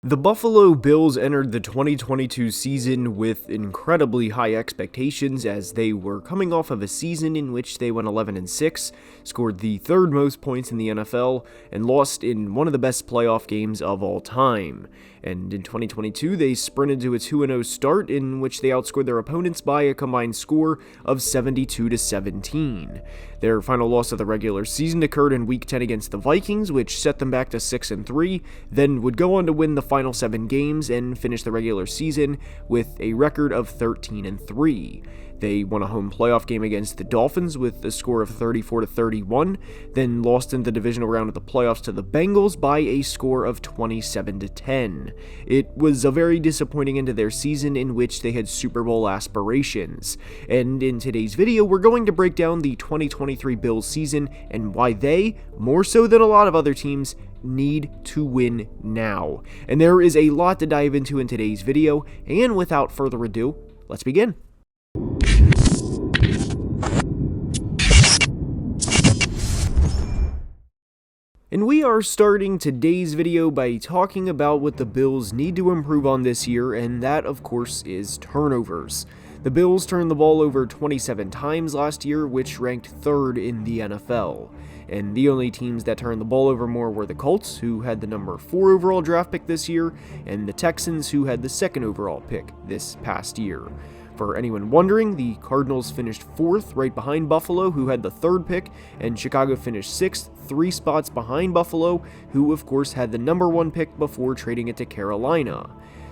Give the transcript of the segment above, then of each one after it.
The Buffalo Bills entered the 2022 season with incredibly high expectations as they were coming off of a season in which they went 11-6, scored the third most points in the NFL, and lost in one of the best playoff games of all time. And in 2022, they sprinted to a 2-0 start in which they outscored their opponents by a combined score of 72-17. Their final loss of the regular season occurred in Week 10 against the Vikings, which set them back to 6-3, then would go on to win the final 7 games and finish the regular season with a record of 13-3. They won a home playoff game against the Dolphins with a score of 34-31, then lost in the divisional round of the playoffs to the Bengals by a score of 27-10. It was a very disappointing end to their season in which they had Super Bowl aspirations. And in today's video, we're going to break down the 2023 Bills season and why they, more so than a lot of other teams, need to win now. And there is a lot to dive into in today's video, and without further ado, let's begin. And we are starting today's video by talking about what the Bills need to improve on this year, and that, of course, is turnovers. The Bills turned the ball over 27 times last year, which ranked third in the NFL. And the only teams that turned the ball over more were the Colts, who had the number 4 overall draft pick this year, and the Texans, who had the 2nd overall pick this past year. For anyone wondering, the Cardinals finished 4th, right behind Buffalo, who had the 3rd pick, and Chicago finished 6th, 3 spots behind Buffalo, who of course had the number 1 pick before trading it to Carolina.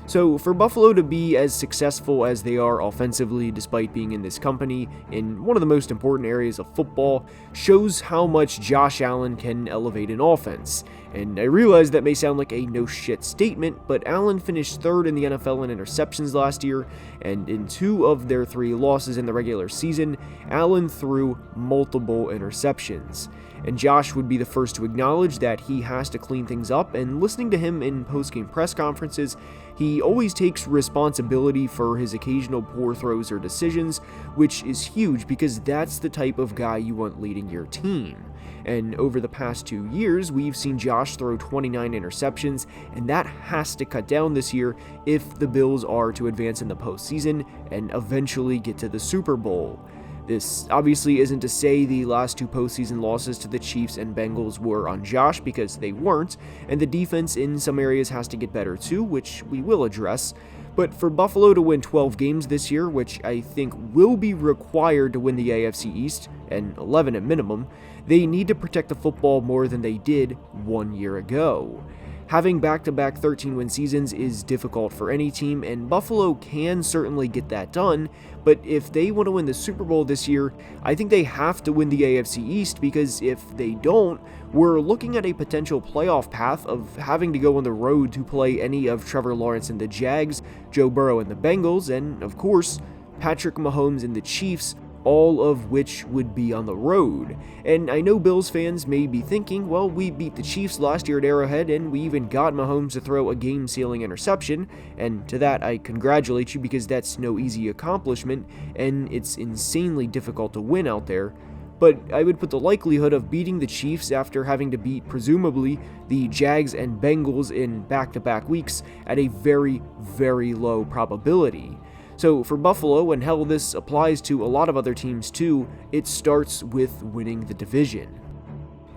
So for Buffalo to be as successful as they are offensively, despite being in this company in one of the most important areas of football, shows how much Josh Allen can elevate an offense. And I realize that may sound like a no-shit statement, but Allen finished 3rd in the NFL in interceptions last year, and in 2 of their 3 losses in the regular season, Allen threw multiple interceptions. And Josh would be the first to acknowledge that he has to clean things up, and listening to him in post-game press conferences, he always takes responsibility for his occasional poor throws or decisions, which is huge because that's the type of guy you want leading your team. And over the past 2 years, we've seen Josh throw 29 interceptions, and that has to cut down this year if the Bills are to advance in the postseason and eventually get to the Super Bowl. This obviously isn't to say the last 2 postseason losses to the Chiefs and Bengals were on Josh, because they weren't, and the defense in some areas has to get better too, which we will address. But for Buffalo to win 12 games this year, which I think will be required to win the AFC East, and 11 at minimum, they need to protect the football more than they did 1 year ago. Having back-to-back 13-win seasons is difficult for any team, and Buffalo can certainly get that done, but if they want to win the Super Bowl this year, I think they have to win the AFC East, because if they don't, we're looking at a potential playoff path of having to go on the road to play any of Trevor Lawrence and the Jags, Joe Burrow and the Bengals, and of course, Patrick Mahomes and the Chiefs, all of which would be on the road. And I know Bills fans may be thinking, well, we beat the Chiefs last year at Arrowhead, and we even got Mahomes to throw a game-sealing interception, and to that I congratulate you, because that's no easy accomplishment, and it's insanely difficult to win out there. But I would put the likelihood of beating the Chiefs after having to beat, presumably, the Jags and Bengals in back-to-back weeks at a very, very low probability. So for Buffalo, and hell, this applies to a lot of other teams too, it starts with winning the division.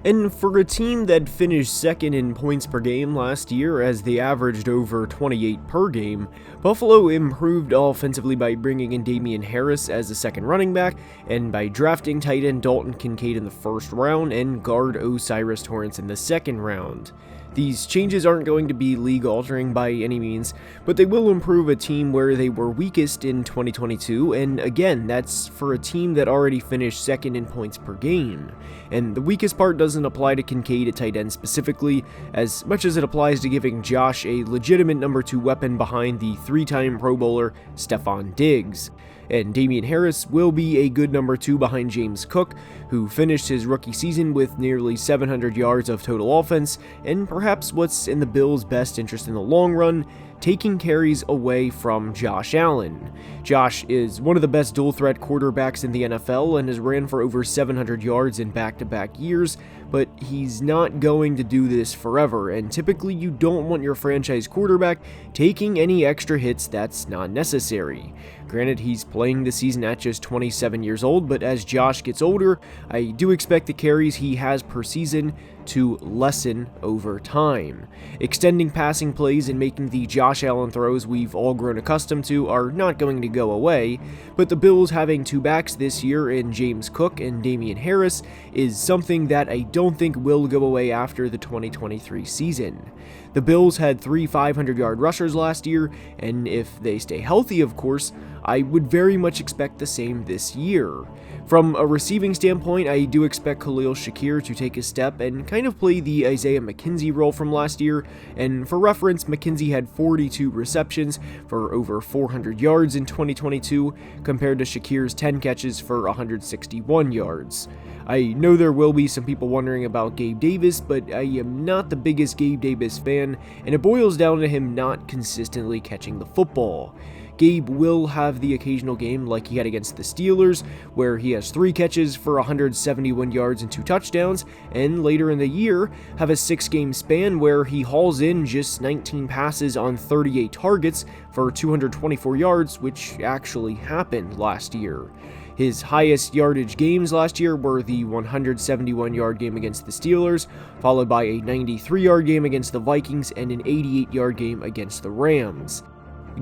And for a team that finished 2nd in points per game last year, as they averaged over 28 per game, Buffalo improved offensively by bringing in Damien Harris as the 2nd running back, and by drafting tight end Dalton Kincaid in the 1st round and guard O'Cyrus Torrence in the 2nd round. These changes aren't going to be league-altering by any means, but they will improve a team where they were weakest in 2022, and again, that's for a team that already finished 2nd in points per game. And the weakest part doesn't apply to Kincaid at tight end specifically, as much as it applies to giving Josh a legitimate number 2 weapon behind the 3-time Pro Bowler Stefon Diggs. And Damien Harris will be a good number 2 behind James Cook, who finished his rookie season with nearly 700 yards of total offense, and perhaps what's in the Bills' best interest in the long run, taking carries away from Josh Allen. Josh is one of the best dual-threat quarterbacks in the NFL and has ran for over 700 yards in back-to-back years, but he's not going to do this forever, and typically you don't want your franchise quarterback taking any extra hits that's not necessary. Granted, he's playing the season at just 27 years old, but as Josh gets older, I do expect the carries he has per season to lessen over time. Extending passing plays and making the Josh Allen throws we've all grown accustomed to are not going to go away, but the Bills having two backs this year in James Cook and Damien Harris is something that I don't think will go away after the 2023 season. The Bills had 3 500-yard rushers last year, and if they stay healthy, of course, I would very much expect the same this year. From a receiving standpoint, I do expect Khalil Shakir to take a step and kind of play the Isaiah McKenzie role from last year, and for reference, McKenzie had 42 receptions for over 400 yards in 2022, compared to Shakir's 10 catches for 161 yards. I know there will be some people wondering about Gabe Davis, but I am not the biggest Gabe Davis fan, and it boils down to him not consistently catching the football. Gabe will have the occasional game like he had against the Steelers, where he has 3 catches for 171 yards and 2 touchdowns, and later in the year have a 6-game span where he hauls in just 19 passes on 38 targets for 224 yards, which actually happened last year. His highest yardage games last year were the 171-yard game against the Steelers, followed by a 93-yard game against the Vikings and an 88-yard game against the Rams.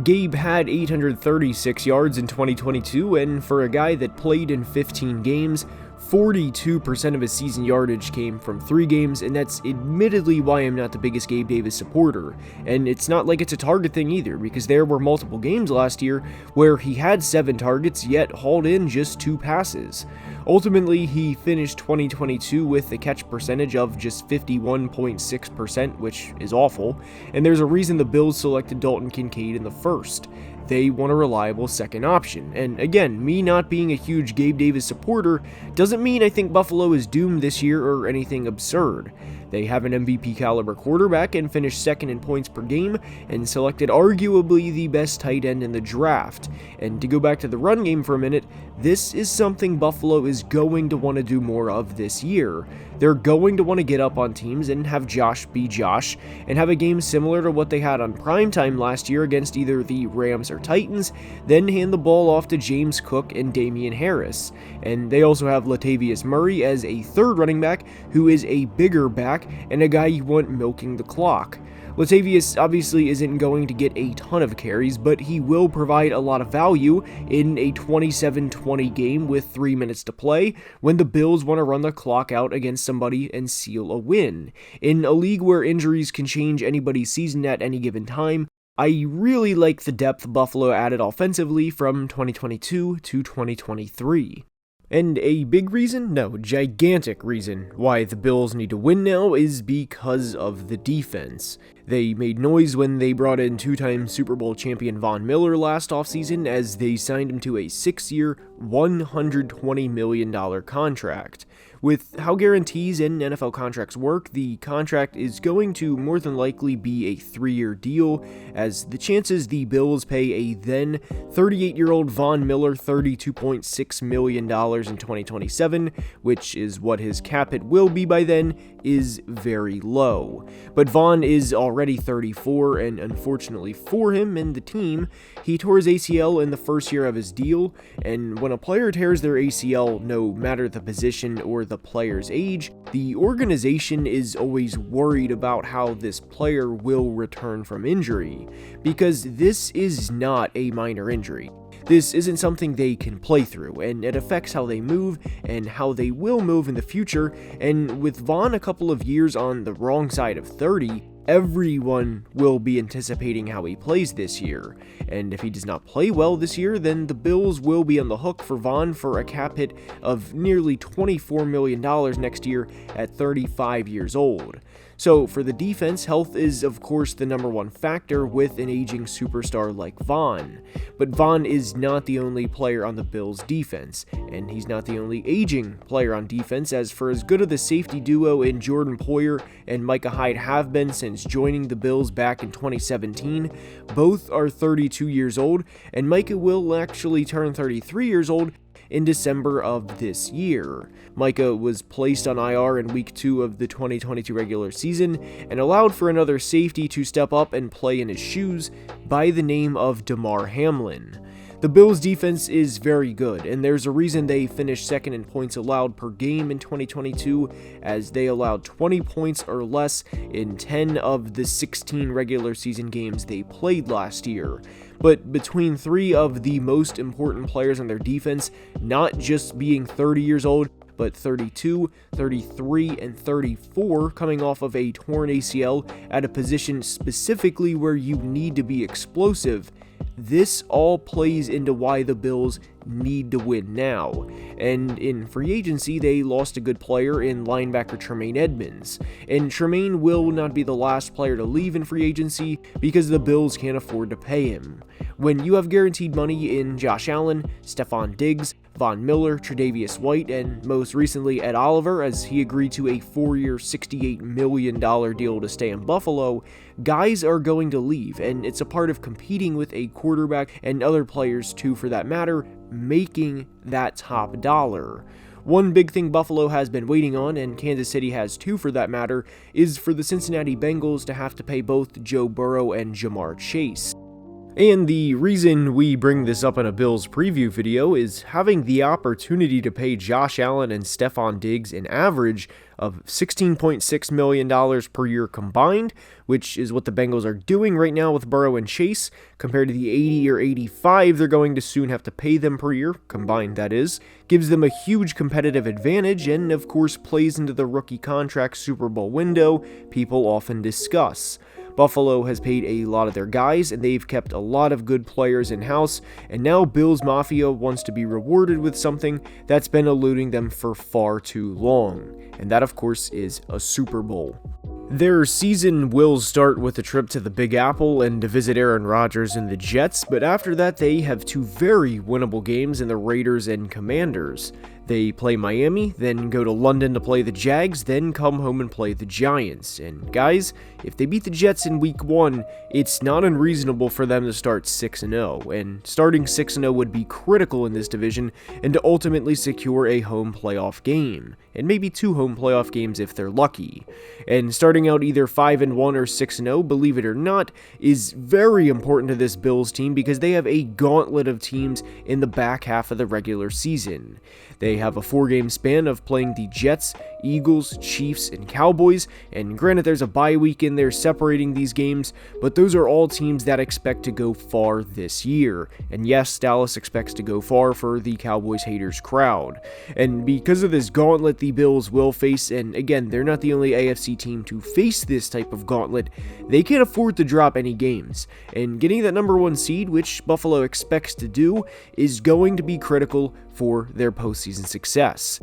Gabe had 836 yards in 2022, and for a guy that played in 15 games, 42% of his season yardage came from 3 games, and that's admittedly why I'm not the biggest Gabe Davis supporter. And it's not like it's a target thing either, because there were multiple games last year where he had 7 targets, yet hauled in just 2 passes. Ultimately, he finished 2022 with a catch percentage of just 51.6%, which is awful, and there's a reason the Bills selected Dalton Kincaid in the first. They want a reliable second option, and again, me not being a huge Gabe Davis supporter doesn't mean I think Buffalo is doomed this year or anything absurd. They have an MVP caliber quarterback and finished second in points per game and selected arguably the best tight end in the draft. And to go back to the run game for a minute, this is something Buffalo is going to want to do more of this year. They're going to want to get up on teams and have Josh be Josh and have a game similar to what they had on primetime last year against either the Rams or Titans, then hand the ball off to James Cook and Damien Harris. And they also have Latavius Murray as a third running back who is a bigger back and a guy you want milking the clock. Latavius obviously isn't going to get a ton of carries, but he will provide a lot of value in a 27-20 game with 3 minutes to play when the Bills want to run the clock out against somebody and seal a win. In a league where injuries can change anybody's season at any given time, I really like the depth Buffalo added offensively from 2022 to 2023. And a big reason, no, gigantic reason, why the Bills need to win now is because of the defense. They made noise when they brought in 2-time Super Bowl champion Von Miller last offseason as they signed him to a 6-year, $120 million contract. With how guarantees in NFL contracts work, the contract is going to more than likely be a 3-year deal, as the chances the Bills pay a then 38-year-old Von Miller $32.6 million in 2027, which is what his cap hit will be by then, is very low. But Von is already 34, and unfortunately for him and the team, he tore his ACL in the first year of his deal, and when a player tears their ACL, no matter the position or the player's age, the organization is always worried about how this player will return from injury, because this is not a minor injury. This isn't something they can play through, and it affects how they move and how they will move in the future, and with Von a couple of years on the wrong side of 30, everyone will be anticipating how he plays this year, and if he does not play well this year, then the Bills will be on the hook for Von for a cap hit of nearly $24 million next year at 35 years old. So for the defense, health is of course the number one factor with an aging superstar like Von. But Von is not the only player on the Bills defense, and he's not the only aging player on defense, as for as good of the safety duo in Jordan Poyer and Micah Hyde have been since joining the Bills back in 2017, both are 32 years old, and Micah will actually turn 33 years old in December of this year. Micah was placed on IR in week 2 of the 2022 regular season and allowed for another safety to step up and play in his shoes by the name of Damar Hamlin. The Bills' defense is very good, and there's a reason they finished second in points allowed per game in 2022, as they allowed 20 points or less in 10 of the 16 regular season games they played last year. But between 3 of the most important players on their defense, not just being 30 years old, but 32, 33, and 34 coming off of a torn ACL at a position specifically where you need to be explosive, this all plays into why the Bills need to win now. And in free agency, they lost a good player in linebacker Tremaine Edmunds. And Tremaine will not be the last player to leave in free agency because the Bills can't afford to pay him. When you have guaranteed money in Josh Allen, Stephon Diggs, Von Miller, Tre'Davious White, and most recently Ed Oliver, as he agreed to a 4-year, $68 million deal to stay in Buffalo, guys are going to leave, and it's a part of competing with a quarterback and other players too, for that matter, making that top dollar. One big thing Buffalo has been waiting on, and Kansas City has too for that matter, is for the Cincinnati Bengals to have to pay both Joe Burrow and Ja'Marr Chase. And the reason we bring this up in a Bills preview video is having the opportunity to pay Josh Allen and Stephon Diggs an average of $16.6 million per year combined, which is what the Bengals are doing right now with Burrow and Chase, compared to the 80 or 85 they're going to soon have to pay them per year, combined that is, gives them a huge competitive advantage, and of course plays into the rookie contract Super Bowl window people often discuss. Buffalo has paid a lot of their guys, and they've kept a lot of good players in-house, and now Bills Mafia wants to be rewarded with something that's been eluding them for far too long, and that of course is a Super Bowl. Their season will start with a trip to the Big Apple and to visit Aaron Rodgers and the Jets, but after that they have 2 very winnable games in the Raiders and Commanders. They play Miami, then go to London to play the Jags, then come home and play the Giants. And guys, if they beat the Jets in week 1, it's not unreasonable for them to start 6-0, and starting 6-0 would be critical in this division and to ultimately secure a home playoff game, and maybe 2 home playoff games if they're lucky. And starting out either 5-1 or 6-0, believe it or not, is very important to this Bills team because they have a gauntlet of teams in the back half of the regular season. They have a 4-game span of playing the Jets, Eagles, Chiefs, and Cowboys, and granted there's a bye week in there separating these games, but those are all teams that expect to go far this year. And yes, Dallas expects to go far for the Cowboys haters crowd. And because of this gauntlet the Bills will face, and again, they're not the only AFC team to face this type of gauntlet, they can't afford to drop any games. And getting that number 1 seed, which Buffalo expects to do, is going to be critical for their postseason success.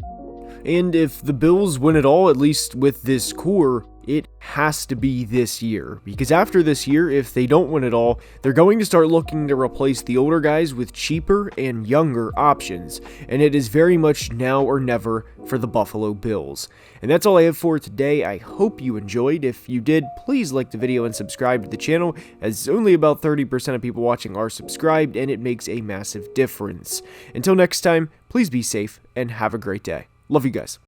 And if the Bills win it all, at least with this core, it has to be this year, because after this year, if they don't win it all, they're going to start looking to replace the older guys with cheaper and younger options, and it is very much now or never for the Buffalo Bills. And that's all I have for today. I hope you enjoyed. If you did, please like the video and subscribe to the channel, as only about 30% of people watching are subscribed, and it makes a massive difference. Until next time, please be safe and have a great day. Love you guys.